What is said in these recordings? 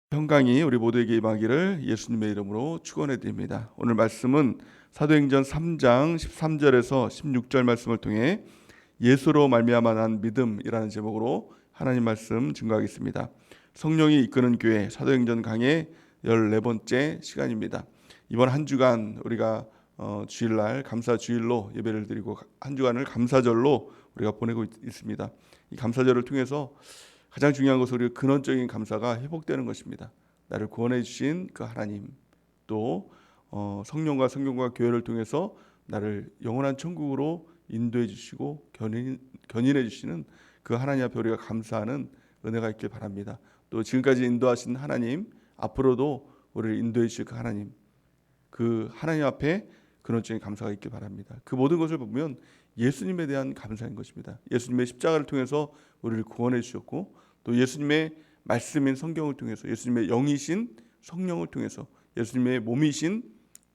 평강이 우리 모두에게 임하기를 예수님의 이름으로 축원해 드립니다. 오늘 말씀은 사도행전 3장 13절에서 16절 말씀을 통해 예수로 말미암아 난 믿음이라는 제목으로 하나님 말씀 증거하겠습니다. 성령이 이끄는 교회 사도행전 강의 14번째 시간입니다. 이번 한 주간 우리가 주일날 감사 주일로 예배를 드리고 한 주간을 감사절로 우리가 보내고 있습니다. 이 감사절을 통해서 가장 중요한 것은 우리 근원적인 감사가 회복되는 것입니다. 나를 구원해 주신 그 하나님, 또 성령과 성경과 교회를 통해서 나를 영원한 천국으로 인도해 주시고 견인해 주시는 그 하나님 앞에 우리가 감사하는 은혜가 있길 바랍니다. 또 지금까지 인도하신 하나님, 앞으로도 우리를 인도해 주실 그 하나님 앞에 근원적인 감사가 있길 바랍니다. 그 모든 것을 보면 예수님에 대한 감사인 것입니다. 예수님의 십자가를 통해서 우리를 구원해 주셨고, 또 예수님의 말씀인 성경을 통해서, 예수님의 영이신 성령을 통해서, 예수님의 몸이신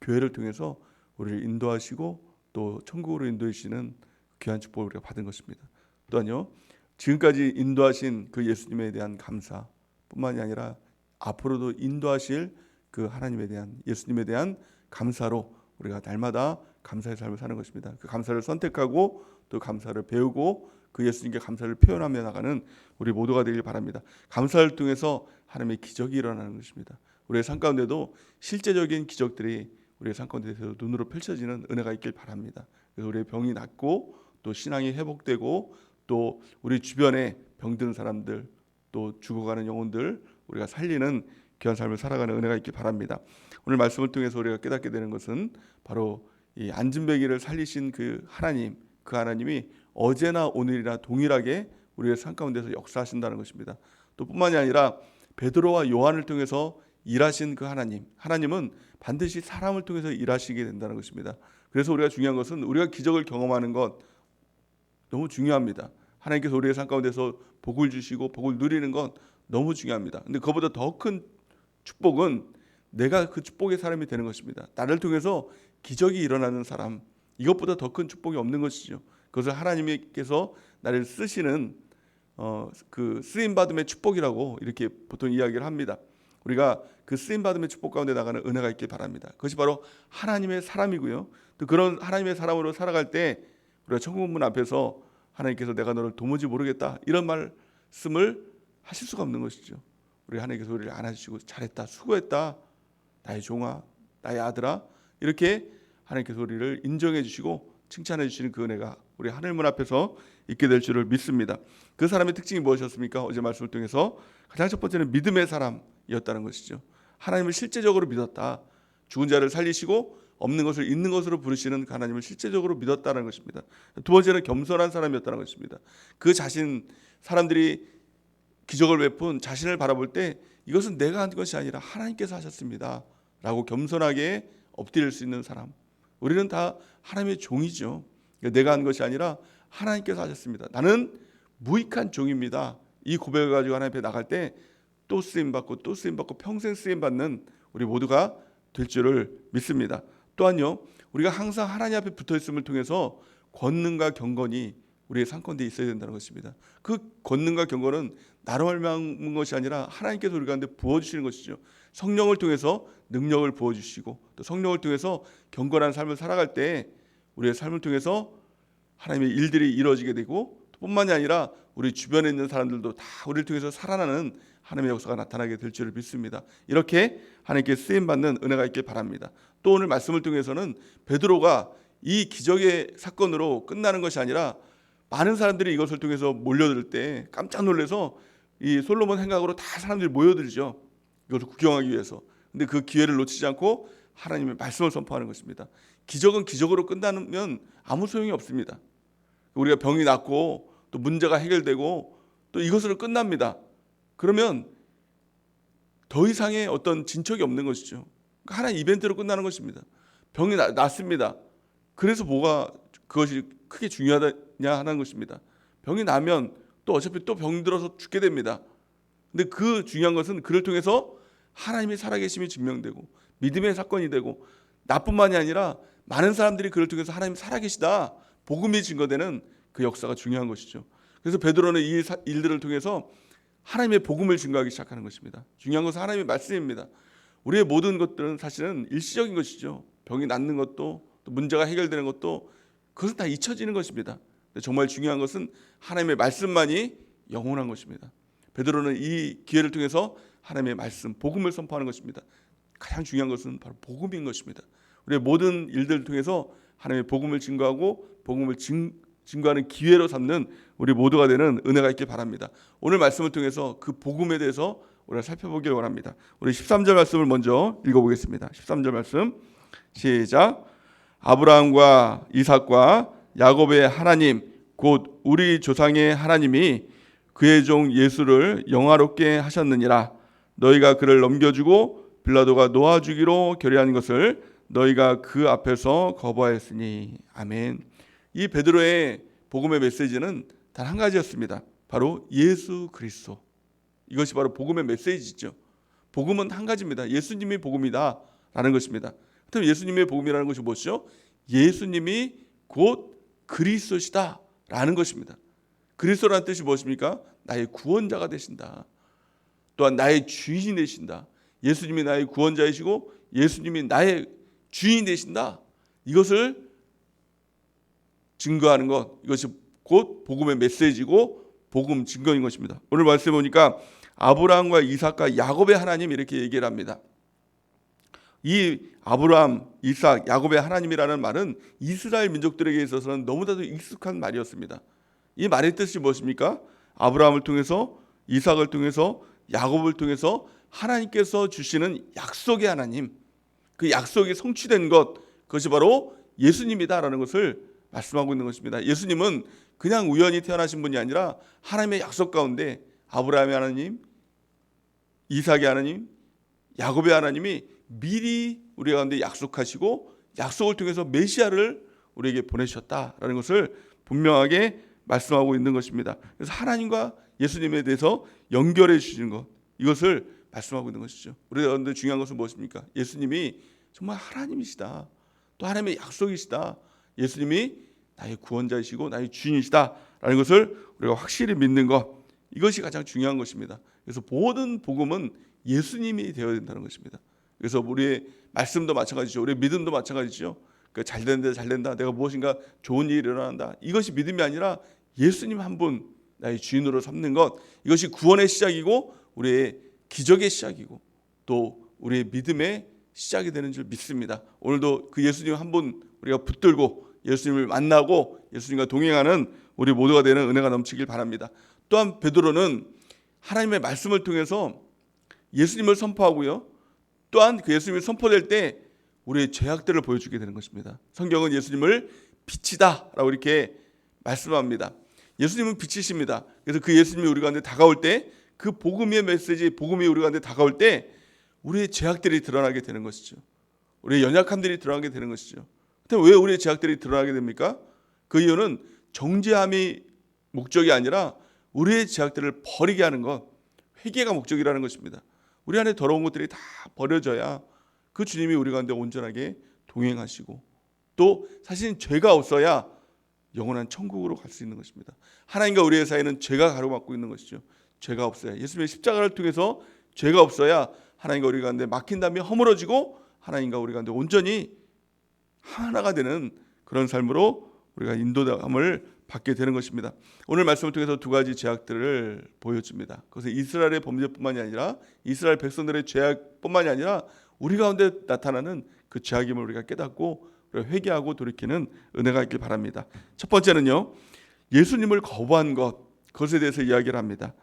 교회를 통해서 우리를 인도하시고 또 천국으로 인도하시는 귀한 축복을 우리가 받은 것입니다. 또한요, 지금까지 인도하신 그 예수님에 대한 감사뿐만이 아니라 앞으로도 인도하실 그 하나님에 대한, 예수님에 대한 감사로 우리가 날마다 감사의 삶을 사는 것입니다. 그 감사를 선택하고 또 감사를 배우고 그 예수님께 감사를 표현하며 나가는 우리 모두가 되길 바랍니다. 감사를 통해서 하나님의 기적이 일어나는 것입니다. 우리의 삶 가운데도 실제적인 기적들이 우리의 삶 가운데서 눈으로 펼쳐지는 은혜가 있길 바랍니다. 그래서 우리의 병이 낫고 또 신앙이 회복되고 또 우리 주변에 병든 사람들, 또 죽어가는 영혼들 우리가 살리는 귀한 삶을 살아가는 은혜가 있길 바랍니다. 오늘 말씀을 통해서 우리가 깨닫게 되는 것은 바로 이 안진뱅이를 살리신 그 하나님, 그 하나님이 어제나 오늘이나 동일하게 우리의 삶 가운데서 역사하신다는 것입니다. 또 뿐만이 아니라 베드로와 요한을 통해서 일하신 그 하나님은 반드시 사람을 통해서 일하시게 된다는 것입니다. 그래서 우리가 중요한 것은 우리가 기적을 경험하는 것 너무 중요합니다. 하나님께서 우리의 삶 가운데서 복을 주시고 복을 누리는 것 너무 중요합니다. 근데 그것보다 더 큰 축복은 내가 그 축복의 사람이 되는 것입니다. 나를 통해서 기적이 일어나는 사람, 이것보다 더 큰 축복이 없는 것이죠. 그것을 하나님께서 나를 쓰시는 그 쓰임 받음의 축복이라고 이렇게 보통 이야기를 합니다. 우리가 그 쓰임 받음의 축복 가운데 나가는 은혜가 있길 바랍니다. 그것이 바로 하나님의 사람이고요. 또 그런 하나님의 사람으로 살아갈 때 우리가 천국문 앞에서 하나님께서 내가 너를 도무지 모르겠다 이런 말씀을 하실 수가 없는 것이죠. 우리 하나님께서 우리를 안아주시고 잘했다, 수고했다, 나의 종아, 나의 아들아, 이렇게 하나님께서 우리를 인정해 주시고 칭찬해 주시는 그 은혜가 우리 하늘문 앞에서 있게 될 줄을 믿습니다. 그 사람의 특징이 무엇이었습니까? 어제 말씀을 통해서 가장 첫 번째는 믿음의 사람이었다는 것이죠. 하나님을 실제적으로 믿었다. 죽은 자를 살리시고 없는 것을 있는 것으로 부르시는 그 하나님을 실제적으로 믿었다는 것입니다. 두 번째는 겸손한 사람이었다는 것입니다. 그 자신, 사람들이 기적을 베푼 자신을 바라볼 때 이것은 내가 한 것이 아니라 하나님께서 하셨습니다 라고 겸손하게 엎드릴 수 있는 사람. 우리는 다 하나님의 종이죠. 내가 한 것이 아니라 하나님께서 하셨습니다. 나는 무익한 종입니다. 이 고백을 가지고 하나님 앞에 나갈 때 또 쓰임받고 또 쓰임받고 평생 쓰임받는 우리 모두가 될 줄을 믿습니다. 또한요, 우리가 항상 하나님 앞에 붙어있음을 통해서 권능과 경건이 우리의 삶 가운데 있어야 된다는 것입니다. 그 권능과 경건은 나로 말미암은 것이 아니라 하나님께서 우리 가운데 부어주시는 것이죠. 성령을 통해서 능력을 부어주시고 또 성령을 통해서 경건한 삶을 살아갈 때 우리의 삶을 통해서 하나님의 일들이 이루어지게 되고 뿐만이 아니라 우리 주변에 있는 사람들도 다 우리를 통해서 살아나는 하나님의 역사가 나타나게 될 줄을 믿습니다. 이렇게 하나님께 쓰임받는 은혜가 있길 바랍니다. 또 오늘 말씀을 통해서는 베드로가 이 기적의 사건으로 끝나는 것이 아니라 많은 사람들이 이것을 통해서 몰려들 때 깜짝 놀라서 이 솔로몬 행각으로 다 사람들이 모여들죠. 이것을 구경하기 위해서. 근데 그 기회를 놓치지 않고 하나님의 말씀을 선포하는 것입니다. 기적은 기적으로 끝나면 아무 소용이 없습니다. 우리가 병이 낫고 또 문제가 해결되고 또 이것으로 끝납니다. 그러면 더 이상의 어떤 진척이 없는 것이죠. 하나의 이벤트로 끝나는 것입니다. 병이 낫습니다. 그래서 그것이 크게 중요하냐 하는 것입니다. 병이 나면 또 어차피 또 병 들어서 죽게 됩니다. 근데 그 중요한 것은 그를 통해서 하나님이 살아계심이 증명되고 믿음의 사건이 되고 나뿐만이 아니라 많은 사람들이 그를 통해서 하나님이 살아계시다 복음이 증거되는 그 역사가 중요한 것이죠. 그래서 베드로는 이 일들을 통해서 하나님의 복음을 증거하기 시작하는 것입니다. 중요한 것은 하나님의 말씀입니다. 우리의 모든 것들은 사실은 일시적인 것이죠. 병이 낫는 것도, 또 문제가 해결되는 것도, 그것은 다 잊혀지는 것입니다. 정말 중요한 것은 하나님의 말씀만이 영원한 것입니다. 베드로는 이 기회를 통해서 하나님의 말씀, 복음을 선포하는 것입니다. 가장 중요한 것은 바로 복음인 것입니다. 우리의 모든 일들을 통해서 하나님의 복음을 증거하고 복음을 증거하는 기회로 삼는 우리 모두가 되는 은혜가 있길 바랍니다. 오늘 말씀을 통해서 그 복음에 대해서 우리가 살펴보길 원합니다. 우리 13절 말씀을 먼저 읽어보겠습니다. 13절 말씀 시작. 아브라함과 이삭과 야곱의 하나님 곧 우리 조상의 하나님이 그의 종 예수를 영화롭게 하셨느니라. 너희가 그를 넘겨주고 빌라도가 놓아주기로 결의한 것을 너희가 그 앞에서 거부하였으니. 아멘. 이 베드로의 복음의 메시지는 단 한 가지였습니다. 바로 예수 그리스도. 이것이 바로 복음의 메시지죠. 복음은 한 가지입니다. 예수님이 복음이다 라는 것입니다. 그럼 예수님의 복음이라는 것이 무엇이죠? 예수님이 곧 그리스도시다 라는 것입니다. 그리스도라는 뜻이 무엇입니까? 나의 구원자가 되신다. 또한 나의 주인이 되신다. 예수님이 나의 구원자이시고 예수님이 나의 주인이 되신다. 이것을 증거하는 것, 이것이 곧 복음의 메시지고 복음 증거인 것입니다. 오늘 말씀해 보니까 아브라함과 이삭과 야곱의 하나님 이렇게 얘기를 합니다. 이 아브라함, 이삭, 야곱의 하나님이라는 말은 이스라엘 민족들에게 있어서는 너무나도 익숙한 말이었습니다. 이 말의 뜻이 무엇입니까? 아브라함을 통해서, 이삭을 통해서, 야곱을 통해서 하나님께서 주시는 약속의 하나님, 그 약속이 성취된 것, 그것이 바로 예수님이다라는 것을 말씀하고 있는 것입니다. 예수님은 그냥 우연히 태어나신 분이 아니라 하나님의 약속 가운데 아브라함의 하나님, 이삭의 하나님, 야곱의 하나님이 미리 우리 가운데 약속하시고 약속을 통해서 메시아를 우리에게 보내셨다라는 것을 분명하게 말씀하고 있는 것입니다. 그래서 하나님과 예수님에 대해서 연결해 주시는 것, 이것을 말씀하고 있는 것이죠. 우리 가운데 중요한 것은 무엇입니까? 예수님이 정말 하나님이시다. 또 하나님의 약속이시다. 예수님이 나의 구원자이시고 나의 주인이시다라는 것을 우리가 확실히 믿는 것, 이것이 가장 중요한 것입니다. 그래서 모든 복음은 예수님이 되어야 된다는 것입니다. 그래서 우리의 말씀도 마찬가지죠. 우리의 믿음도 마찬가지죠. 그러니까 잘 된다, 잘 된다. 내가 무엇인가 좋은 일이 일어난다. 이것이 믿음이 아니라 예수님 한 분 나의 주인으로 삼는 것, 이것이 구원의 시작이고 우리의 기적의 시작이고 또 우리의 믿음의 시작이 되는 줄 믿습니다. 오늘도 그 예수님 한 분 우리가 붙들고 예수님을 만나고 예수님과 동행하는 우리 모두가 되는 은혜가 넘치길 바랍니다. 또한 베드로는 하나님의 말씀을 통해서 예수님을 선포하고요. 또한 그 예수님이 선포될 때 우리의 죄악들을 보여주게 되는 것입니다. 성경은 예수님을 빛이다라고 이렇게 말씀합니다. 예수님은 빛이십니다. 그래서 그 예수님이 우리 가운데 다가올 때, 그 복음의 메시지, 복음이 우리 가운데 다가올 때 우리의 죄악들이 드러나게 되는 것이죠. 우리의 연약함들이 드러나게 되는 것이죠. 그런데 왜 우리의 죄악들이 드러나게 됩니까? 그 이유는 정죄함이 목적이 아니라 우리의 죄악들을 버리게 하는 것, 회개가 목적이라는 것입니다. 우리 안에 더러운 것들이 다 버려져야 그 주님이 우리 가운데 온전하게 동행하시고, 또 사실은 죄가 없어야 영원한 천국으로 갈 수 있는 것입니다. 하나님과 우리의 사이는 죄가 가로막고 있는 것이죠. 죄가 없어야, 예수님의 십자가를 통해서 죄가 없어야 하나님과 우리 가운데 막힌 담이 허물어지고 하나님과 우리 가운데 온전히 하나가 되는 그런 삶으로 우리가 인도함을 받게 되는 것입니다. 오늘 말씀을 통해서 두 가지 죄악들을 보여줍니다. 그것은 이스라엘의 범죄뿐만이 아니라 이스라엘 백성들의 죄악뿐만이 아니라 우리 가운데 나타나는 그 죄악임을 우리가 깨닫고 회개하고 돌이키는 은혜가 있길 바랍니다. 첫 번째는요, 예수님을 거부한 것, 그것에 대해서 이야기를 합니다.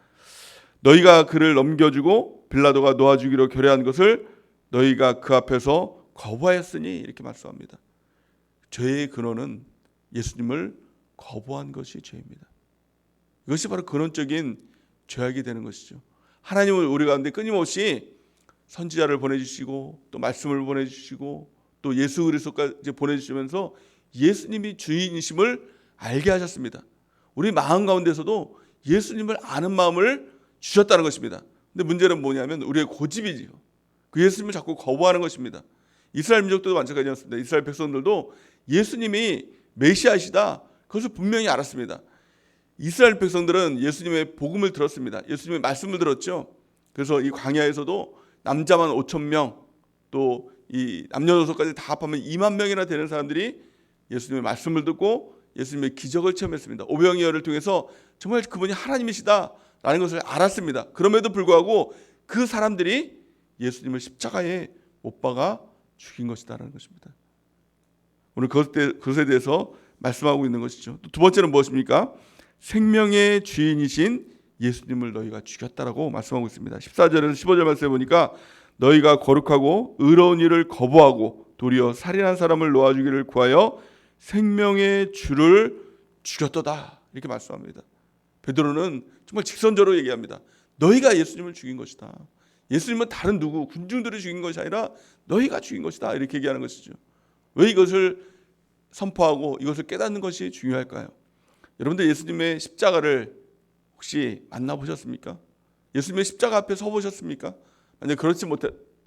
너희가 그를 넘겨주고 빌라도가 놓아주기로 결의한 것을 너희가 그 앞에서 거부하였으니, 이렇게 말씀합니다. 죄의 근원은 예수님을 거부한 것이 죄입니다. 이것이 바로 근원적인 죄악이 되는 것이죠. 하나님은 우리 가운데 끊임없이 선지자를 보내주시고 또 말씀을 보내주시고 또 예수 그리스도까지 보내주시면서 예수님이 주인이심을 알게 하셨습니다. 우리 마음 가운데서도 예수님을 아는 마음을 주셨다는 것입니다. 근데 문제는 뭐냐면 우리의 고집이지요. 그 예수님을 자꾸 거부하는 것입니다. 이스라엘 민족들도 마찬가지였습니다. 이스라엘 백성들도 예수님이 메시아이시다, 그것을 분명히 알았습니다. 이스라엘 백성들은 예수님의 복음을 들었습니다. 예수님의 말씀을 들었죠. 그래서 이 광야에서도 남자만 5천 명, 또 이 남녀노소까지 다 합하면 2만 명이나 되는 사람들이 예수님의 말씀을 듣고 예수님의 기적을 체험했습니다. 오병이어를 통해서 정말 그분이 하나님이시다라는 것을 알았습니다. 그럼에도 불구하고 그 사람들이 예수님을 십자가에 못 박아 죽인 것이다라는 것입니다. 오늘 그것에 대해서 말씀하고 있는 것이죠. 또 두 번째는 무엇입니까? 생명의 주인이신 예수님을 너희가 죽였다라고 말씀하고 있습니다. 14절에서 15절 말씀해 보니까 너희가 거룩하고 의로운 일을 거부하고 도리어 살인한 사람을 놓아주기를 구하여 생명의 주를 죽였도다 이렇게 말씀합니다. 베드로는 정말 직선적으로 얘기합니다. 너희가 예수님을 죽인 것이다. 예수님은 다른 누구 군중들이 죽인 것이 아니라 너희가 죽인 것이다 이렇게 얘기하는 것이죠. 왜 이것을 선포하고 이것을 깨닫는 것이 중요할까요? 여러분들 예수님의 십자가를 혹시 만나보셨습니까? 예수님의 십자가 앞에 서보셨습니까? 만약 그렇지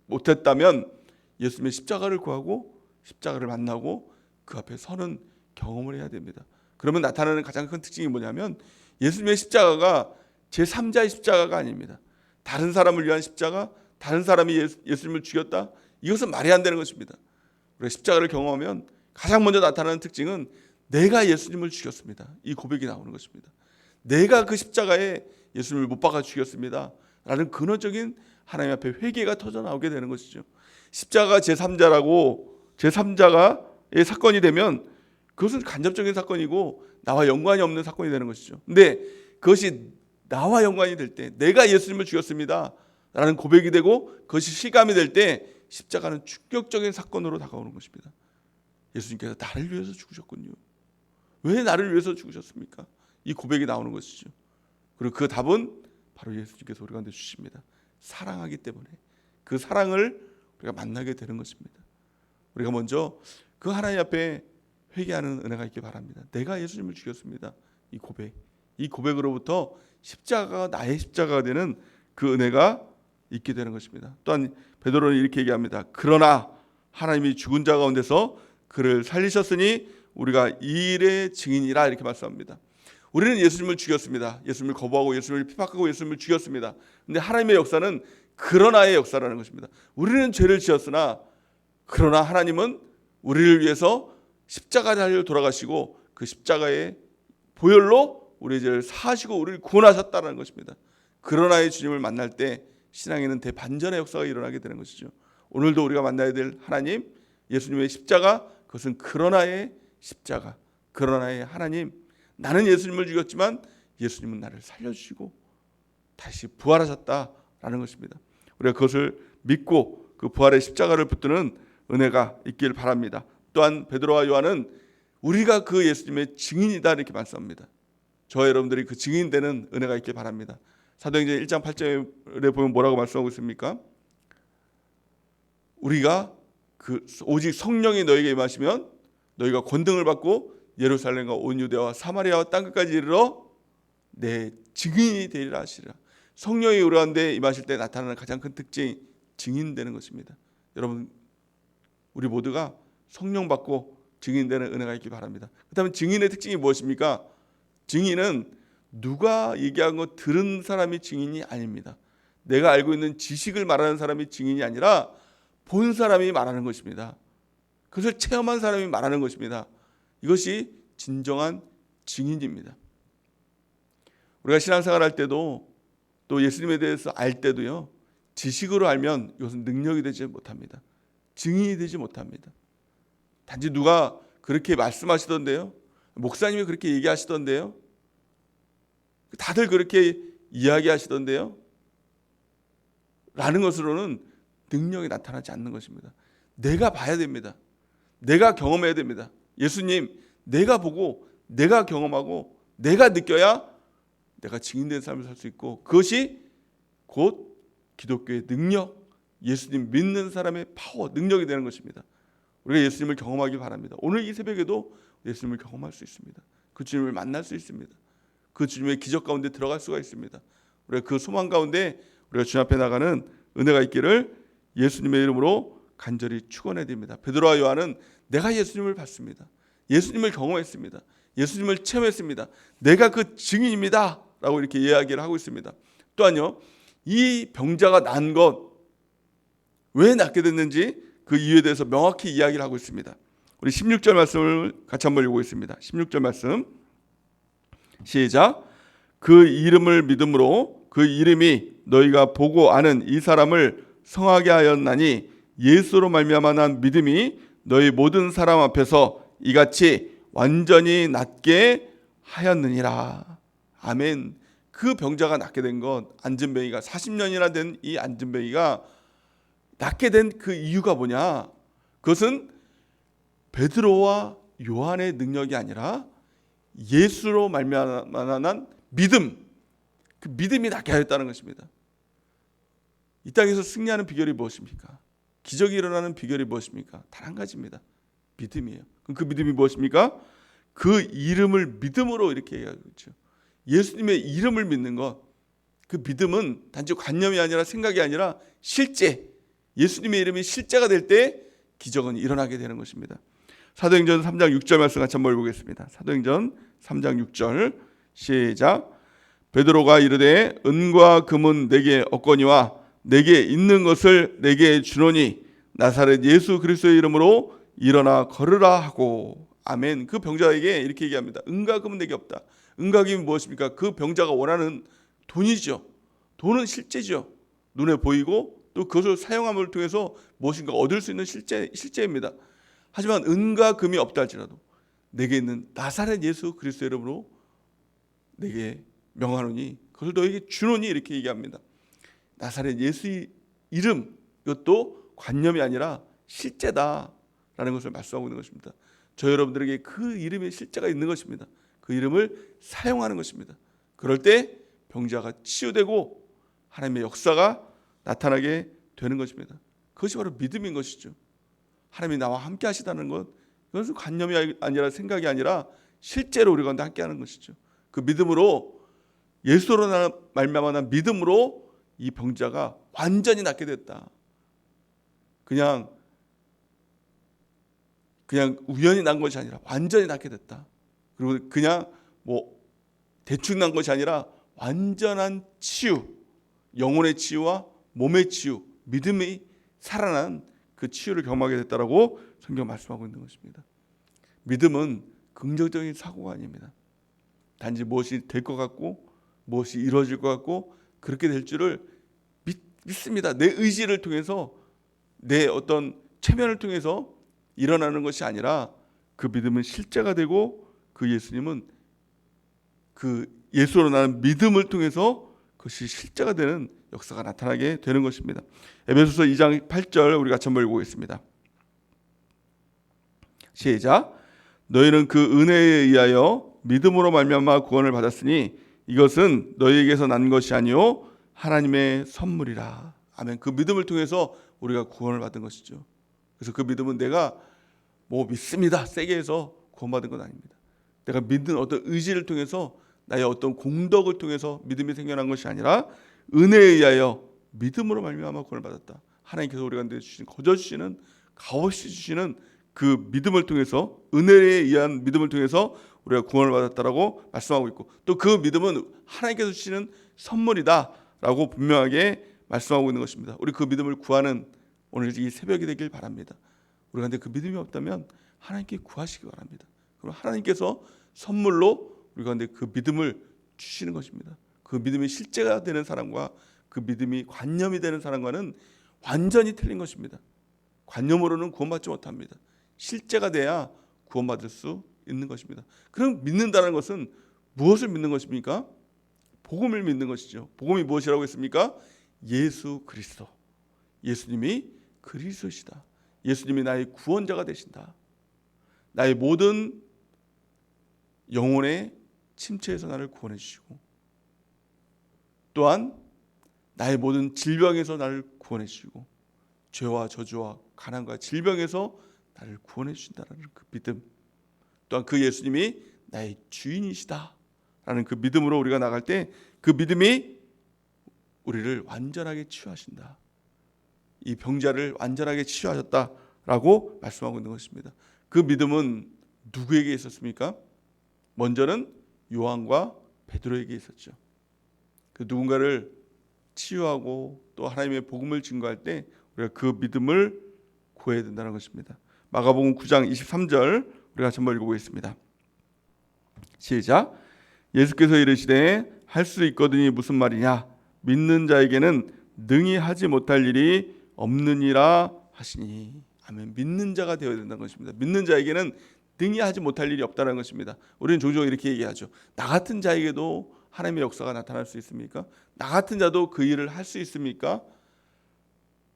못했다면 예수님의 십자가를 구하고 십자가를 만나고 그 앞에 서는 경험을 해야 됩니다. 그러면 나타나는 가장 큰 특징이 뭐냐면 예수님의 십자가가 제3자의 십자가가 아닙니다. 다른 사람을 위한 십자가, 다른 사람이 예수님을 죽였다? 이것은 말이 안 되는 것입니다. 우리가 십자가를 경험하면 가장 먼저 나타나는 특징은 내가 예수님을 죽였습니다. 이 고백이 나오는 것입니다. 내가 그 십자가에 예수님을 못 박아 죽였습니다. 라는 근원적인 하나님 앞에 회개가 터져 나오게 되는 것이죠. 십자가가 제3자의 사건이 되면 그것은 간접적인 사건이고 나와 연관이 없는 사건이 되는 것이죠. 근데 그것이 나와 연관이 될 때 내가 예수님을 죽였습니다. 라는 고백이 되고 그것이 실감이 될 때 십자가는 충격적인 사건으로 다가오는 것입니다. 예수님께서 나를 위해서 죽으셨군요. 왜 나를 위해서 죽으셨습니까? 이 고백이 나오는 것이죠. 그리고 그 답은 바로 예수님께서 우리 가운데 주십니다. 사랑하기 때문에 그 사랑을 우리가 만나게 되는 것입니다. 우리가 먼저 그 하나님 앞에 회개하는 은혜가 있기 바랍니다. 내가 예수님을 죽였습니다. 이 고백으로부터 십자가가 나의 십자가가 되는 그 은혜가 있게 되는 것입니다. 또한 베드로는 이렇게 얘기합니다. 그러나 하나님이 죽은 자 가운데서 그를 살리셨으니 우리가 이 일의 증인이라 이렇게 말씀합니다. 우리는 예수님을 죽였습니다. 예수님을 거부하고 예수님을 핍박하고 예수님을 죽였습니다. 그런데 하나님의 역사는 그러나의 역사라는 것입니다. 우리는 죄를 지었으나 그러나 하나님은 우리를 위해서 십자가 달려 돌아가시고 그 십자가의 보혈로 우리의 죄를 사하시고 우리를 구원하셨다는 것입니다. 그러나의 주님을 만날 때 신앙에는 대반전의 역사가 일어나게 되는 것이죠. 오늘도 우리가 만나야 될 하나님, 예수님의 십자가, 그것은 그러나의 십자가, 그러나의 하나님. 나는 예수님을 죽였지만 예수님은 나를 살려주시고 다시 부활하셨다라는 것입니다. 우리가 그것을 믿고 그 부활의 십자가를 붙드는 은혜가 있길 바랍니다. 또한 베드로와 요한은 우리가 그 예수님의 증인이다 이렇게 말씀합니다. 저와 여러분들이 그 증인되는 은혜가 있길 바랍니다. 사도행전 1장 8절에 보면 뭐라고 말씀하고 있습니까? 우리가 오직 성령이 너에게 임하시면 너희가 권능을 받고 예루살렘과 온 유대와 사마리아와 땅끝까지 이르러 내 증인이 되리라 하시리라. 성령이 우리 가운데 임하실 때 나타나는 가장 큰 특징이 증인되는 것입니다. 여러분 우리 모두가 성령 받고 증인되는 은혜가 있길 바랍니다. 그렇다면 증인의 특징이 무엇입니까? 증인은 누가 얘기한 거 들은 사람이 증인이 아닙니다. 내가 알고 있는 지식을 말하는 사람이 증인이 아니라 본 사람이 말하는 것입니다. 그것을 체험한 사람이 말하는 것입니다. 이것이 진정한 증인입니다. 우리가 신앙생활 할 때도 또 예수님에 대해서 알 때도요, 지식으로 알면 이것은 능력이 되지 못합니다. 증인이 되지 못합니다. 단지 누가 그렇게 말씀하시던데요, 목사님이 그렇게 얘기하시던데요, 다들 그렇게 이야기하시던데요 라는 것으로는 능력이 나타나지 않는 것입니다. 내가 봐야 됩니다. 내가 경험해야 됩니다. 예수님, 내가 보고 내가 경험하고 내가 느껴야 내가 증인된 삶을 살 수 있고, 그것이 곧 기독교의 능력, 예수님 믿는 사람의 파워, 능력이 되는 것입니다. 우리가 예수님을 경험하기 바랍니다. 오늘 이 새벽에도 예수님을 경험할 수 있습니다. 그 주님을 만날 수 있습니다. 그 주님의 기적 가운데 들어갈 수가 있습니다. 우리가 그 소망 가운데 우리가 주님 앞에 나가는 은혜가 있기를 예수님의 이름으로 간절히 축원해 드립니다. 베드로와 요한은 내가 예수님을 봤습니다. 예수님을 경험했습니다. 예수님을 체험했습니다. 내가 그 증인입니다 라고 이렇게 이야기를 하고 있습니다. 또한요, 이 병자가 난 것, 왜 낫게 됐는지 그 이유에 대해서 명확히 이야기를 하고 있습니다. 우리 16절 말씀을 같이 한번 읽어보겠습니다. 16절 말씀 시작. 그 이름을 믿음으로 그 이름이 너희가 보고 아는 이 사람을 성하게 하였나니 예수로 말미암아 난 믿음이 너희 모든 사람 앞에서 이같이 완전히 낫게 하였느니라. 아멘. 그 병자가 낫게 된 것, 안진뱅이가 40년이나 된 이 안진뱅이가 낫게 된 그 이유가 뭐냐? 그것은 베드로와 요한의 능력이 아니라 예수로 말미암아 난 믿음, 그 믿음이 낫게 하였다는 것입니다. 이 땅에서 승리하는 비결이 무엇입니까? 기적이 일어나는 비결이 무엇입니까? 단 한 가지입니다. 믿음이에요. 그럼 그 믿음이 무엇입니까? 그 이름을 믿음으로 이렇게 얘기하고 있죠. 예수님의 이름을 믿는 것, 그 믿음은 단지 관념이 아니라 생각이 아니라 실제, 예수님의 이름이 실제가 될 때 기적은 일어나게 되는 것입니다. 사도행전 3장 6절 말씀 같이 한번 보겠습니다. 사도행전 3장 6절 시작. 베드로가 이르되 은과 금은 내게 없거니와 내게 있는 것을 내게 주노니 나사렛 예수 그리스도의 이름으로 일어나 걸으라 하고. 아멘. 그 병자에게 이렇게 얘기합니다. 은과 금은 내게 없다. 은과 금이 무엇입니까? 그 병자가 원하는 돈이죠. 돈은 실제죠. 눈에 보이고 또 그것을 사용함을 통해서 무엇인가 얻을 수 있는 실제입니다. 하지만 은과 금이 없다 할지라도 내게 있는 나사렛 예수 그리스도의 이름으로 내게 명하노니 그것을 너에게 주노니 이렇게 얘기합니다. 나사렛 예수의 이름, 이것도 관념이 아니라 실제다라는 것을 말씀하고 있는 것입니다. 저 여러분들에게 그 이름의 실제가 있는 것입니다. 그 이름을 사용하는 것입니다. 그럴 때 병자가 치유되고 하나님의 역사가 나타나게 되는 것입니다. 그것이 바로 믿음인 것이죠. 하나님이 나와 함께 하시다는 것, 이것은 관념이 아니라 생각이 아니라 실제로 우리 가운데 함께 하는 것이죠. 그 믿음으로, 예수로 말미암아 난 믿음으로 이 병자가 완전히 낫게 됐다. 그냥 우연히 난 것이 아니라 완전히 낫게 됐다. 그리고 그냥 대충 난 것이 아니라 완전한 치유, 영혼의 치유와 몸의 치유, 믿음이 살아난 그 치유를 경험하게 됐다라고 성경 말씀하고 있는 것입니다. 믿음은 긍정적인 사고가 아닙니다. 단지 무엇이 될 것 같고 무엇이 이루어질 것 같고 그렇게 될 줄을 믿습니다. 내 의지를 통해서, 내 어떤 체면을 통해서 일어나는 것이 아니라 그 믿음은 실제가 되고 그 예수님은 그 예수로 나는 믿음을 통해서 그것이 실제가 되는 역사가 나타나게 되는 것입니다. 에베소서 2장 8절 우리 같이 한번 읽어보겠습니다. 시작. 너희는 그 은혜에 의하여 믿음으로 말미암아 구원을 받았으니 이것은 너희에게서 난 것이 아니요 하나님의 선물이라. 아멘. 그 믿음을 통해서 우리가 구원을 받은 것이죠. 그래서 그 믿음은 내가 믿습니다 세게 해서 구원받은 건 아닙니다. 내가 믿는 어떤 의지를 통해서, 나의 어떤 공덕을 통해서 믿음이 생겨난 것이 아니라 은혜에 의하여 믿음으로 말미암아 구원을 받았다. 하나님께서 우리 가운데 주신, 거저 주시는, 값없이 주시는 그 믿음을 통해서, 은혜에 의한 믿음을 통해서 우리가 구원을 받았다라고 말씀하고 있고, 또 그 믿음은 하나님께서 주시는 선물이다라고 분명하게 말씀하고 있는 것입니다. 우리 그 믿음을 구하는 오늘 이 새벽이 되길 바랍니다. 우리 가운데 그 믿음이 없다면 하나님께 구하시기 바랍니다. 그럼 하나님께서 선물로 우리 가운데 그 믿음을 주시는 것입니다. 그 믿음이 실제가 되는 사람과 그 믿음이 관념이 되는 사람과는 완전히 틀린 것입니다. 관념으로는 구원받지 못합니다. 실제가 돼야 구원받을 수 있는 것입니다. 그럼 믿는다는 것은 무엇을 믿는 것입니까? 복음을 믿는 것이죠. 복음이 무엇이라고 했습니까? 예수 그리스도. 예수님이 그리스도시다. 예수님이 나의 구원자가 되신다. 나의 모든 영혼의 침체에서 나를 구원해 주시고, 또한 나의 모든 질병에서 나를 구원해 주시고, 죄와 저주와 가난과 질병에서 나를 구원해 주신다는 그 믿음, 또한 그 예수님이 나의 주인이시다라는 그 믿음으로 우리가 나갈 때 그 믿음이 우리를 완전하게 치유하신다. 이 병자를 완전하게 치유하셨다라고 말씀하고 있는 것입니다. 그 믿음은 누구에게 있었습니까? 먼저는 요한과 베드로에게 있었죠. 그 누군가를 치유하고 또 하나님의 복음을 증거할 때 우리가 그 믿음을 구해야 된다는 것입니다. 마가복음 9장 23절 우리가 한번 읽어보겠습니다. 시작. 예수께서 이르시되 할 수 있거든이 무슨 말이냐, 믿는 자에게는 능히 하지 못할 일이 없느니라 하시니. 아멘. 믿는 자가 되어야 된다는 것입니다. 믿는 자에게는 능히 하지 못할 일이 없다는 것입니다. 우리는 종종 이렇게 얘기하죠. 나 같은 자에게도 하나님의 역사가 나타날 수 있습니까? 나 같은 자도 그 일을 할 수 있습니까?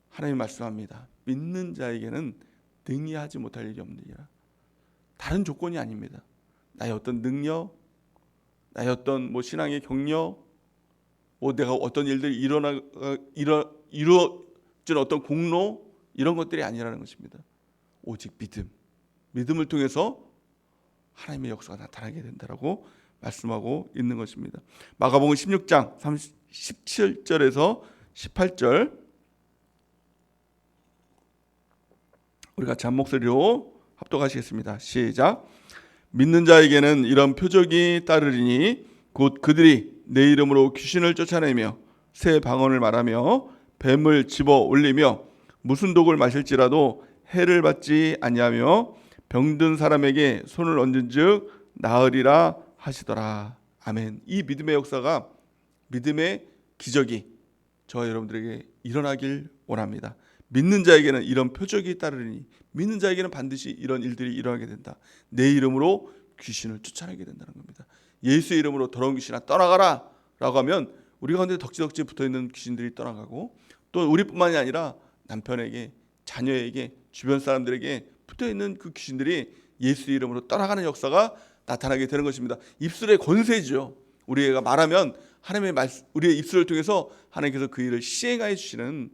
하나님 말씀합니다. 믿는 자에게는 능히 하지 못할 일이 없느니라. 다른 조건이 아닙니다. 나의 어떤 능력, 나의 어떤 신앙의 경력, 내가 어떤 일들이 이루어진 어떤 공로, 이런 것들이 아니라는 것입니다. 오직 믿음을 통해서 하나님의 역사가 나타나게 된다라고 말씀하고 있는 것입니다. 마가복음 16장 17절에서 18절 우리 같이 한 목소리로 합독하시겠습니다. 시작. 믿는 자에게는 이런 표적이 따르리니 곧 그들이 내 이름으로 귀신을 쫓아내며 새 방언을 말하며 뱀을 집어 올리며 무슨 독을 마실지라도 해를 받지 아니하며 병든 사람에게 손을 얹은즉 나으리라 하시더라. 아멘. 이 믿음의 역사가, 믿음의 기적이 저와 여러분들에게 일어나길 원합니다. 믿는 자에게는 이런 표적이 따르니, 믿는 자에게는 반드시 이런 일들이 일어나게 된다. 내 이름으로 귀신을 쫓아내게 된다는 겁니다. 예수의 이름으로 더러운 귀신아 떠나가라 라고 하면 우리 가운데 덕지덕지 붙어있는 귀신들이 떠나가고, 또 우리뿐만이 아니라 남편에게, 자녀에게, 주변 사람들에게 붙어있는 그 귀신들이 예수의 이름으로 떠나가는 역사가 나타나게 되는 것입니다. 입술의 권세죠. 우리가 말하면 하나님의 말씀, 우리의 입술을 통해서 하나님께서 그 일을 시행하여 주시는,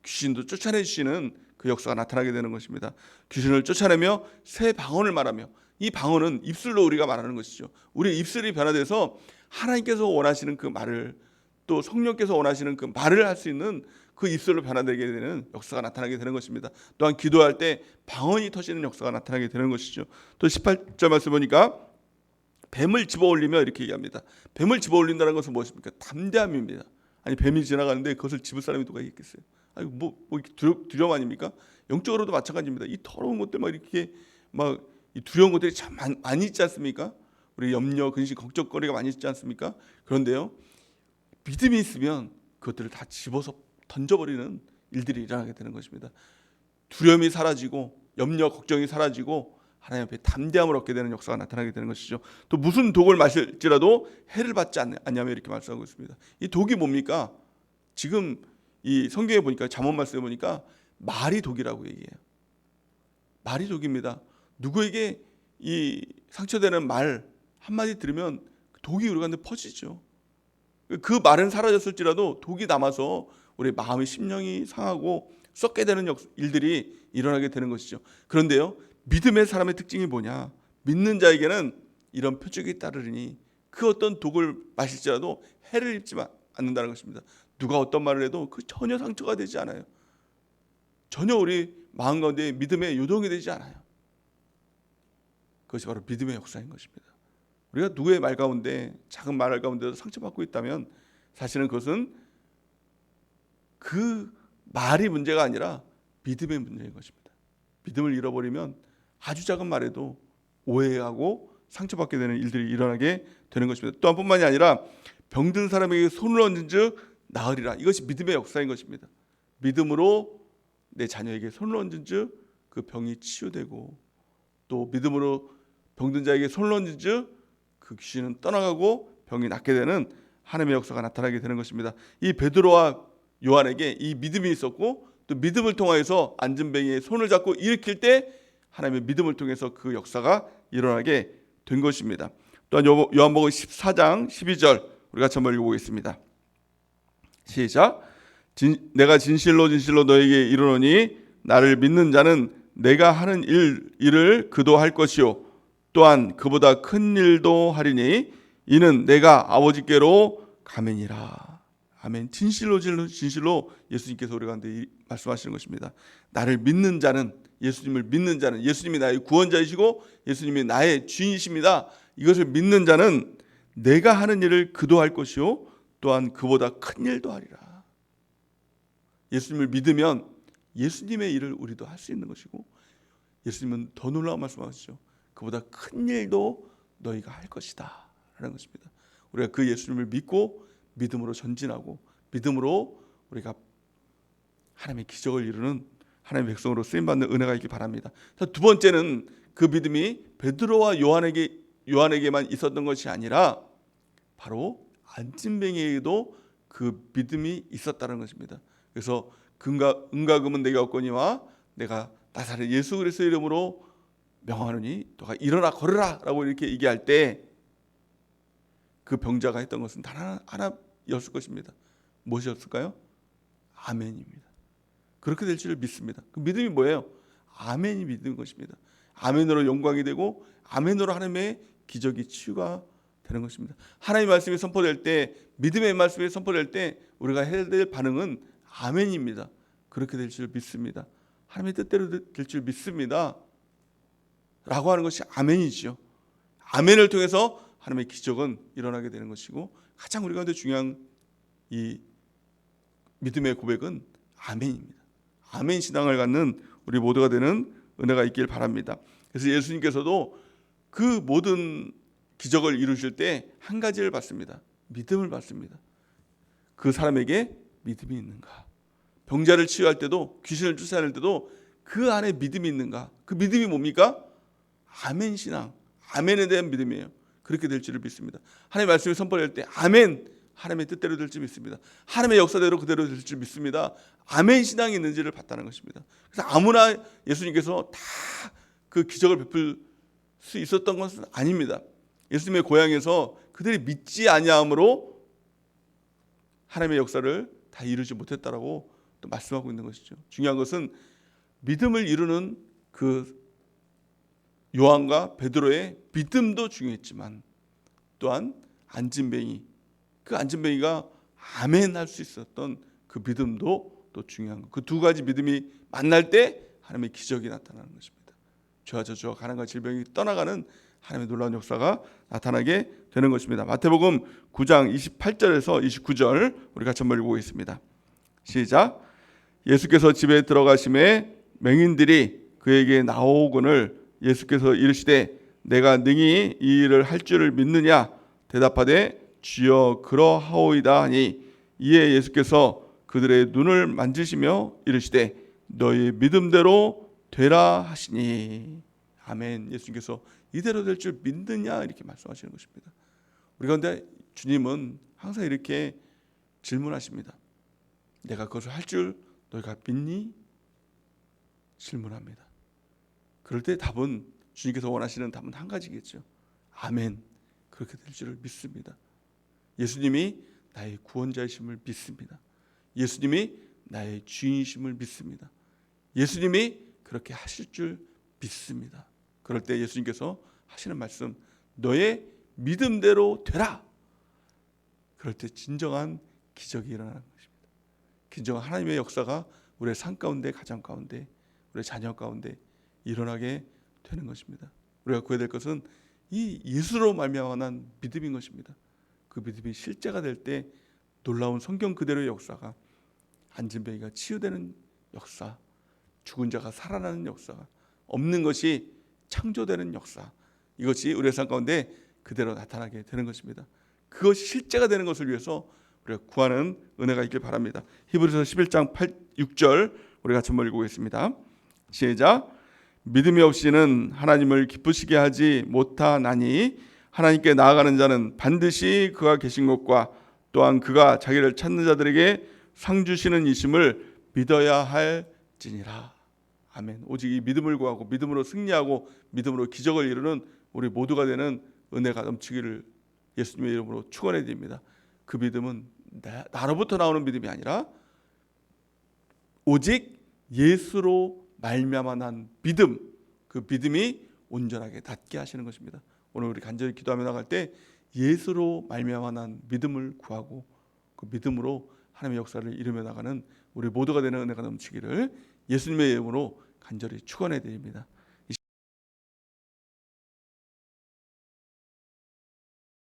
귀신도 쫓아내 주시는 그 역사가 나타나게 되는 것입니다. 귀신을 쫓아내며 새 방언을 말하며, 이 방언은 입술로 우리가 말하는 것이죠. 우리 입술이 변화돼서 하나님께서 원하시는 그 말을, 또 성령께서 원하시는 그 말을 할 수 있는 그 입술로 변화되게 되는 역사가 나타나게 되는 것입니다. 또한 기도할 때 방언이 터지는 역사가 나타나게 되는 것이죠. 또 18절 말씀 보니까 뱀을 집어올리며 이렇게 얘기합니다. 뱀을 집어올린다는 것은 무엇입니까? 담대함입니다. 아니, 뱀이 지나가는데 그것을 집을 사람이 누가 있겠어요? 아니, 두려움 아닙니까? 영적으로도 마찬가지입니다. 이 더러운 것들 이렇게 이 두려운 것들이 참 많이 있지 않습니까? 우리 염려, 근심, 걱정거리가 많이 있지 않습니까? 그런데요, 믿음이 있으면 그것들을 다 집어서 던져버리는 일들이 일어나게 되는 것입니다. 두려움이 사라지고 염려, 걱정이 사라지고 하나님 앞에 담대함을 얻게 되는 역사가 나타나게 되는 것이죠. 또 무슨 독을 마실지라도 해를 받지 않냐며 이렇게 말씀하고 있습니다. 이 독이 뭡니까? 지금 이 성경에 보니까, 잠언 말씀에 보니까 말이 독이라고 얘기해요. 말이 독입니다. 누구에게 이 상처되는 말 한마디 들으면 독이 우리 가운데 퍼지죠. 그 말은 사라졌을지라도 독이 남아서 우리 마음의 심령이 상하고 썩게 되는 일들이 일어나게 되는 것이죠. 그런데요, 믿음의 사람의 특징이 뭐냐? 믿는 자에게는 이런 표적이 따르리니 그 어떤 독을 마실지라도 해를 입지 않는다는 것입니다. 누가 어떤 말을 해도 그 전혀 상처가 되지 않아요. 전혀 우리 마음 가운데 믿음의 요동이 되지 않아요. 그것이 바로 믿음의 역사인 것입니다. 우리가 누구의 말 가운데, 작은 말 가운데도 상처받고 있다면 사실은 그것은 그 말이 문제가 아니라 믿음의 문제인 것입니다. 믿음을 잃어버리면 아주 작은 말에도 오해하고 상처받게 되는 일들이 일어나게 되는 것입니다. 또한 뿐만이 아니라 병든 사람에게 손을 얹은즉 나으리라. 이것이 믿음의 역사인 것입니다. 믿음으로 내 자녀에게 손을 얹은즉 그 병이 치유되고, 또 믿음으로 병든 자에게 손을 얹은즉 그 귀신은 떠나가고 병이 낫게 되는 하나님의 역사가 나타나게 되는 것입니다. 이 베드로와 요한에게 이 믿음이 있었고, 또 믿음을 통하여서 안전뱅이의 손을 잡고 일으킬 때 하나님의 믿음을 통해서 그 역사가 일어나게 된 것입니다. 또한 요한복음 14장 12절 우리 같이 한번 읽어보겠습니다. 시작. 내가 진실로 진실로 너에게 이르노니 나를 믿는 자는 내가 하는 일을 그도 할 것이요 또한 그보다 큰 일도 하리니 이는 내가 아버지께로 가매니라. 아멘. 진실로 진실로 예수님께서 우리 가운데 말씀하시는 것입니다. 나를 믿는 자는, 예수님을 믿는 자는, 예수님이 나의 구원자이시고 예수님이 나의 주인이십니다. 이것을 믿는 자는 내가 하는 일을 그도 할 것이요 또한 그보다 큰 일도 하리라. 예수님을 믿으면 예수님의 일을 우리도 할 수 있는 것이고, 예수님은 더 놀라운 말씀하시죠. 그보다 큰 일도 너희가 할 것이다 라는 것입니다. 우리가 그 예수님을 믿고 믿음으로 전진하고 믿음으로 우리가 하나님의 기적을 이루는 하나님의 백성으로 쓰임받는 은혜가 있길 바랍니다. 두 번째는 그 믿음이 베드로와 요한에게만 있었던 것이 아니라 바로 안진뱅이에게도 그 믿음이 있었다는 것입니다. 그래서 은과 금은 내게 없거니와 내가 나사렛 예수 그리스도의 이름으로 명하노니 너가 일어나 걸으라 라고 이렇게 얘기할 때 그 병자가 했던 것은 단 하나였을 것입니다. 무엇이었을까요? 아멘입니다. 그렇게 될 줄 믿습니다. 그 믿음이 뭐예요? 아멘이 믿는 것입니다. 아멘으로 영광이 되고 아멘으로 하나님의 기적이 치유가 되는 것입니다. 하나님의 말씀이 선포될 때, 믿음의 말씀이 선포될 때 우리가 해야 될 반응은 아멘입니다. 그렇게 될 줄 믿습니다. 하나님의 뜻대로 될 줄 믿습니다 라고 하는 것이 아멘이죠. 아멘을 통해서 하나님의 기적은 일어나게 되는 것이고, 가장 우리 가운데 중요한 이 믿음의 고백은 아멘입니다. 아멘 신앙을 갖는 우리 모두가 되는 은혜가 있길 바랍니다. 그래서 예수님께서도 그 모든 기적을 이루실 때 한 가지를 받습니다. 믿음을 받습니다. 그 사람에게 믿음이 있는가? 병자를 치유할 때도, 귀신을 쫓아낼 때도 그 안에 믿음이 있는가? 그 믿음이 뭡니까? 아멘 신앙, 아멘에 대한 믿음이에요. 그렇게 될 줄을 믿습니다. 하나님의 말씀이 선포될 때 아멘, 하나님의 뜻대로 될 줄 믿습니다. 하나님의 역사대로 그대로 될 줄 믿습니다. 아멘 신앙이 있는지를 봤다는 것입니다. 그래서 아무나 예수님께서 다 그 기적을 베풀 수 있었던 것은 아닙니다. 예수님의 고향에서 그들이 믿지 아니함으로 하나님의 역사를 다 이루지 못했다라고 또 말씀하고 있는 것이죠. 중요한 것은 믿음을 이루는 그 요한과 베드로의 믿음도 중요했지만 또한 안진뱅이, 그 안진뱅이가 아멘 할 수 있었던 그 믿음도 또 중요한 것. 그 두 가지 믿음이 만날 때 하나님의 기적이 나타나는 것입니다. 죄와 저주와 가난과 질병이 떠나가는 하나님의 놀라운 역사가 나타나게 되는 것입니다. 마태복음 9장 28절에서 29절 우리 같이 한번 읽어보겠습니다. 시작. 예수께서 집에 들어가심에 맹인들이 그에게 나오거늘 예수께서 이르시되 내가 능히 이 일을 할 줄을 믿느냐? 대답하되 주여 그러하오이다 하니 이에 예수께서 그들의 눈을 만지시며 이르시되 너희 믿음대로 되라 하시니. 아멘. 예수님께서 이대로 될 줄 믿느냐 이렇게 말씀하시는 것입니다. 우리 가운데 주님은 항상 이렇게 질문하십니다. 내가 그것을 할 줄 너희가 믿니? 질문합니다. 그럴 때 답은, 주님께서 원하시는 답은 한 가지겠죠. 아멘. 그렇게 될 줄을 믿습니다. 예수님이 나의 구원자이심을 믿습니다. 예수님이 나의 주인이심을 믿습니다. 예수님이 그렇게 하실 줄 믿습니다. 그럴 때 예수님께서 하시는 말씀, 너의 믿음대로 되라. 그럴 때 진정한 기적이 일어나는 것입니다. 진정한 하나님의 역사가 우리의 삶 가운데, 가정 가운데, 우리의 자녀 가운데 일어나게 되는 것입니다. 우리가 구해야 될 것은 이 예수로 말미암아 난 믿음인 것입니다. 그 믿음이 실제가 될 때 놀라운 성경 그대로의 역사가, 안진뱅이가 치유되는 역사, 죽은 자가 살아나는 역사가, 없는 것이 창조되는 역사, 이것이 우리의 삶 가운데 그대로 나타나게 되는 것입니다. 그것이 실제가 되는 것을 위해서 우리가 구하는 은혜가 있길 바랍니다. 히브리서 11장 6절 우리 같이 한번 읽어보겠습니다. 시작. 믿음이 없이는 하나님을 기쁘시게 하지 못하나니 하나님께 나아가는 자는 반드시 그가 계신 것과 또한 그가 자기를 찾는 자들에게 상 주시는 이심을 믿어야 할지니라. 아멘. 오직 이 믿음을 구하고 믿음으로 승리하고 믿음으로 기적을 이루는 우리 모두가 되는 은혜가 넘치기를 예수님의 이름으로 축원해 드립니다. 그 믿음은 나로부터 나오는 믿음이 아니라 오직 예수로 말미암아 난 믿음, 그 믿음이 온전하게 닿게 하시는 것입니다. 오늘 우리 간절히 기도하며 나갈 때 예수로 말미암아 난 믿음을 구하고 그 믿음으로 하나님의 역사를 이루며 나가는 우리 모두가 되는 은혜가 넘치기를 예수님의 이름으로 간절히 축원해 드립니다.